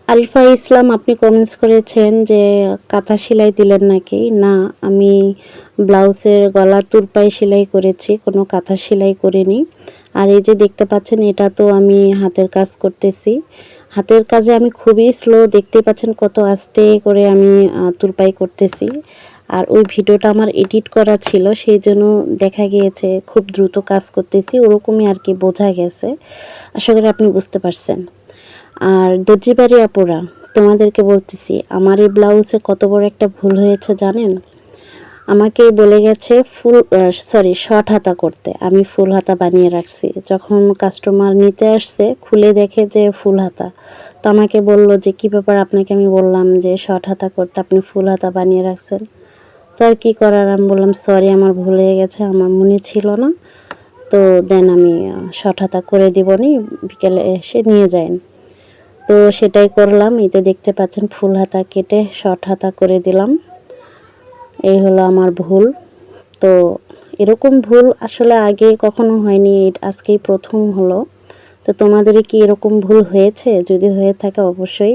আরিফা ইসলাম, আপনি কমেন্টস করেছেন যে কাঁথা সেলাই দিলেন নাকি? না, আমি ব্লাউজের গলা তুরপাই সেলাই করেছি, কোনো কাঁথা সেলাই করিনি। আর এই যে দেখতে পাচ্ছেন, এটা তো আমি হাতের কাজ করতেছি। হাতের কাজে আমি খুবই স্লো, দেখতে পাচ্ছেন কত আস্তে করে আমি তুরপাই করতেছি। আর ওই ভিডিওটা আমার এডিট করা ছিল, সেই জন্য দেখা গিয়েছে খুব দ্রুত কাজ করতেছি, ওরকমই আর কি বোঝা গেছে। আশা করি আপনি বুঝতে পারছেন। আর দর্জিবাড়ি আপুরা, তোমাদেরকে বলতেছি, আমার এই ব্লাউজে কত বড় একটা ভুল হয়েছে জানেন? আমাকে বলে গেছে শর্ট হাতা করতে, আমি ফুল হাতা বানিয়ে রাখছি। যখন কাস্টমার নিতে আসছে, খুলে দেখে যে ফুল হাতা। তো আমাকে বলল যে কী ব্যাপার, আপনাকে আমি বললাম যে শর্ট হাতা করতে, আপনি ফুল হাতা বানিয়ে রাখছেন। তো আর কী করার, আমি বললাম সরি, আমার ভুল হয়ে গেছে, আমার মনে ছিল না। তো দেন আমি শর্ট হাতা করে দিবনি, বিকেলে এসে নিয়ে যান। তো সেটাই করলাম। এই তো দেখতে পাচ্ছেন ফুল হাতা কেটে শর্ট হাতা করে দিলাম। এই হলো আমার ভুল। তো এরকম ভুল আসলে আগে কখনো হয়নি, আজকেই প্রথম হলো। তো তোমাদের কি এরকম ভুল হয়েছে? যদি হয়ে থাকে অবশ্যই